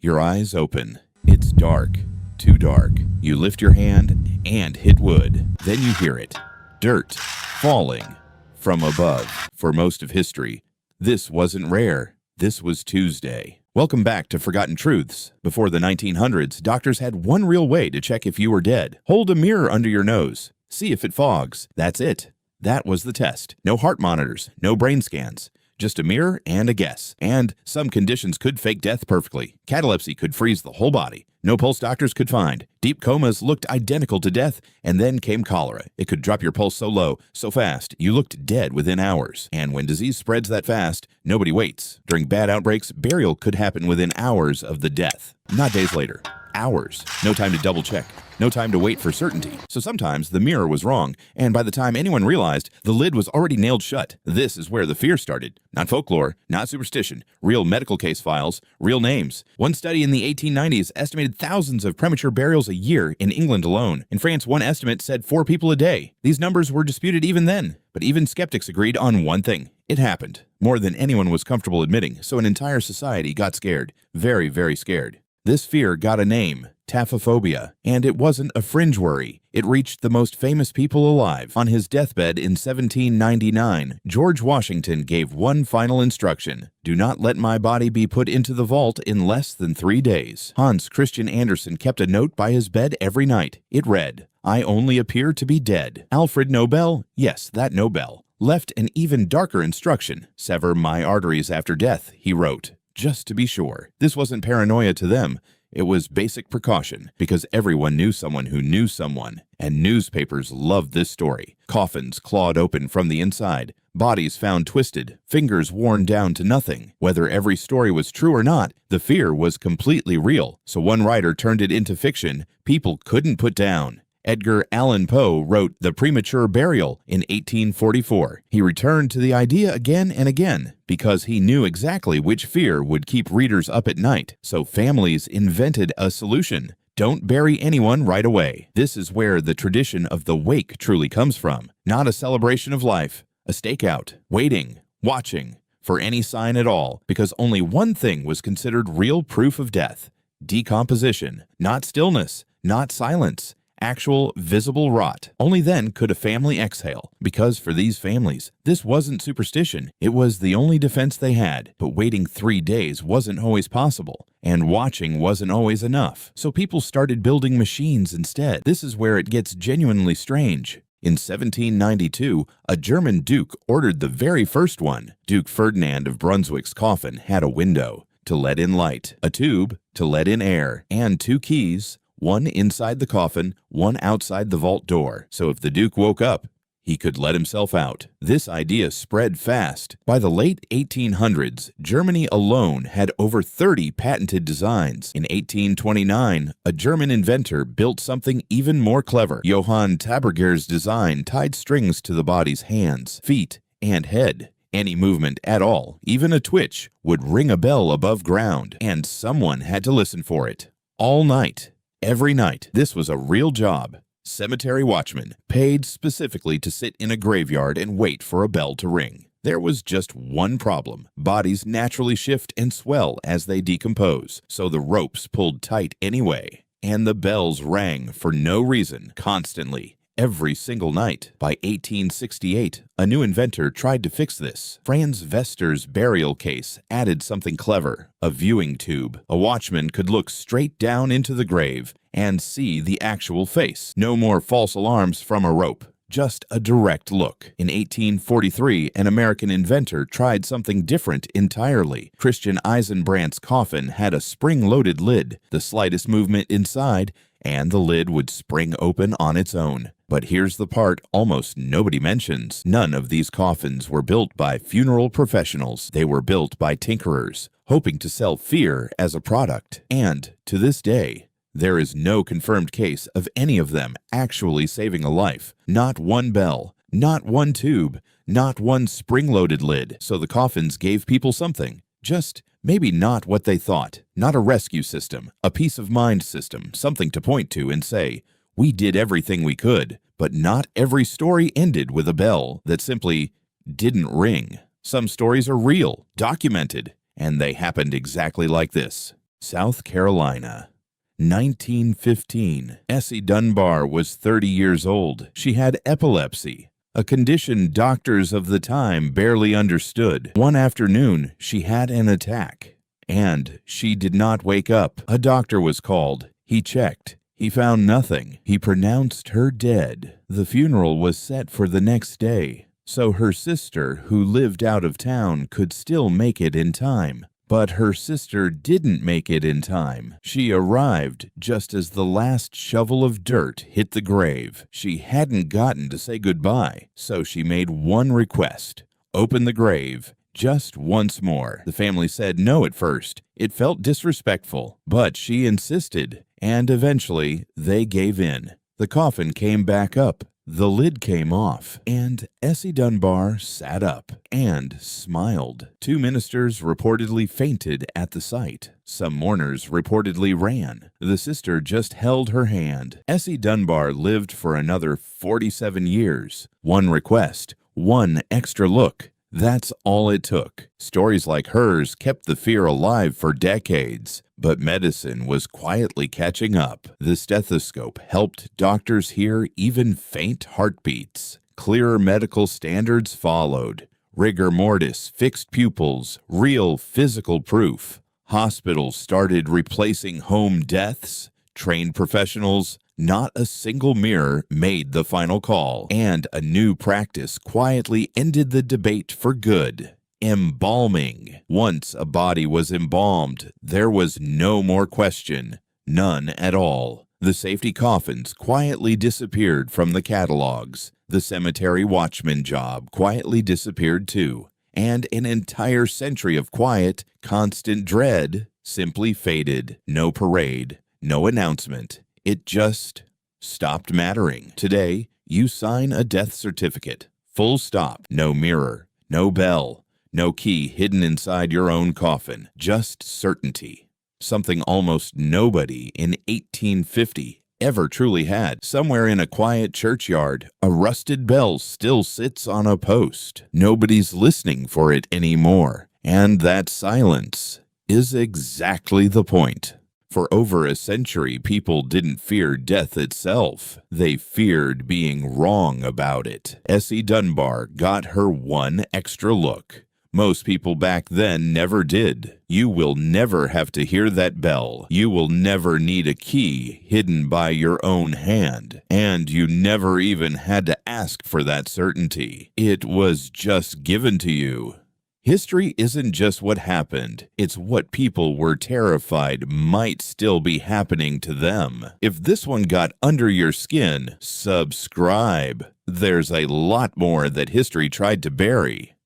Your eyes open. It's dark. Too dark. You lift your hand and hit wood. Then you hear it. Dirt falling from above. For most of history, this wasn't rare. This was Tuesday. Welcome back to Forgotten Truths. Before the 1900s, doctors had one real way to check if you were dead. Hold a mirror under your nose. See if it fogs. That's it. That was the test. No heart monitors, no brain scans. Just a mirror and a guess. And some conditions could fake death perfectly. Catalepsy could freeze the whole body. No pulse doctors could find. Deep comas looked identical to death, and then came cholera. It could drop your pulse so low, so fast, you looked dead within hours. And when disease spreads that fast, nobody waits. During bad outbreaks, burial could happen within hours of the death. Not days later. Hours. No time to double check. No time to wait for certainty. So sometimes the mirror was wrong, and by the time anyone realized, the lid was already nailed shut. This is where the fear started. Not folklore, not superstition, real medical case files, real names. One study in the 1890s estimated thousands of premature burials a year in England alone. In France, one estimate said 4 people a day. These numbers were disputed even then, but even skeptics agreed on one thing. It happened. More than anyone was comfortable admitting, so an entire society got scared. Very, very scared. This fear got a name, taphophobia, and it wasn't a fringe worry. It reached the most famous people alive. On his deathbed in 1799, George Washington gave one final instruction: do not let my body be put into the vault in less than 3 days. Hans Christian Andersen kept a note by his bed every night. It read, "I only appear to be dead." Alfred Nobel, yes, that Nobel, left an even darker instruction: sever my arteries after death, he wrote. Just to be sure. This wasn't paranoia to them. It was basic precaution, because everyone knew someone who knew someone. And newspapers loved this story. Coffins clawed open from the inside, bodies found twisted, fingers worn down to nothing. Whether every story was true or not, the fear was completely real. So one writer turned it into fiction people couldn't put down. Edgar Allan Poe wrote The Premature Burial in 1844. He returned to the idea again and again because he knew exactly which fear would keep readers up at night. So families invented a solution. Don't bury anyone right away. This is where the tradition of the wake truly comes from. Not a celebration of life, a stakeout, waiting, watching for any sign at all, because only one thing was considered real proof of death: decomposition, not stillness, not silence. Actual, visible rot. Only then could a family exhale, because for these families, this wasn't superstition. It was the only defense they had. But waiting 3 days wasn't always possible, and watching wasn't always enough. So people started building machines instead. This is where it gets genuinely strange. In 1792, a German duke ordered the very first one. Duke Ferdinand of Brunswick's coffin had a window to let in light, a tube to let in air, and 2 keys, one inside the coffin, one outside the vault door. So if the Duke woke up, he could let himself out. This idea spread fast. By the late 1800s, Germany alone had over 30 patented designs. In 1829, a German inventor built something even more clever. Johann Taberger's design tied strings to the body's hands, feet, and head. Any movement at all, even a twitch, would ring a bell above ground, and someone had to listen for it. All night. Every night. This was a real job. Cemetery watchmen, paid specifically to sit in a graveyard and wait for a bell to ring. There was just one problem. Bodies naturally shift and swell as they decompose, so the ropes pulled tight anyway. And the bells rang for no reason, constantly. Every single night. By 1868, a new inventor tried to fix this. Franz Wester's burial case added something clever: a viewing tube. A watchman could look straight down into the grave and see the actual face. No more false alarms from a rope. Just a direct look. In 1843, an American inventor tried something different entirely. Christian Eisenbrandt's coffin had a spring-loaded lid. The slightest movement inside, and the lid would spring open on its own. But here's the part almost nobody mentions. None of these coffins were built by funeral professionals. They were built by tinkerers, hoping to sell fear as a product. And to this day, there is no confirmed case of any of them actually saving a life. Not one bell, not one tube, not one spring-loaded lid. So the coffins gave people something. Just maybe not what they thought. Not a rescue system, a peace of mind system, something to point to and say, we did everything we could. But not every story ended with a bell that simply didn't ring. Some stories are real, documented, and they happened exactly like this. South Carolina. 1915. Essie Dunbar was 30 years old. She had epilepsy, a condition doctors of the time barely understood. One afternoon, she had an attack, and she did not wake up. A doctor was called. He checked. He found nothing. He pronounced her dead. The funeral was set for the next day, so her sister, who lived out of town, could still make it in time. But her sister didn't make it in time. She arrived just as the last shovel of dirt hit the grave. She hadn't gotten to say goodbye, so she made one request: open the grave just once more. The family said no at first. It felt disrespectful, but she insisted, and eventually they gave in. The coffin came back up. The lid came off, and Essie Dunbar sat up and smiled. 2 ministers reportedly fainted at the sight. Some mourners reportedly ran. The sister just held her hand. Essie Dunbar lived for another 47 years. One request, one extra look. That's all it took. Stories like hers kept the fear alive for decades, but medicine was quietly catching up. The stethoscope helped doctors hear even faint heartbeats. Clearer medical standards followed. Rigor mortis, fixed pupils, real physical proof. Hospitals started replacing home deaths. Trained professionals, not a single mirror made the final call, and a new practice quietly ended the debate for good. Embalming. Once a body was embalmed, there was no more question, none at all. The safety coffins quietly disappeared from the catalogs. The cemetery watchman job quietly disappeared too. And an entire century of quiet, constant dread simply faded. No parade, no announcement. It just stopped mattering. Today, you sign a death certificate. Full stop. No mirror, no bell, no key hidden inside your own coffin. Just certainty. Something almost nobody in 1850 ever truly had. Somewhere in a quiet churchyard, a rusted bell still sits on a post. Nobody's listening for it anymore. And that silence is exactly the point. For over a century, people didn't fear death itself. They feared being wrong about it. Essie Dunbar got her one extra look. Most people back then never did. You will never have to hear that bell. You will never need a key hidden by your own hand. And you never even had to ask for that certainty. It was just given to you. History isn't just what happened, it's what people were terrified might still be happening to them. If this one got under your skin, subscribe. There's a lot more that history tried to bury.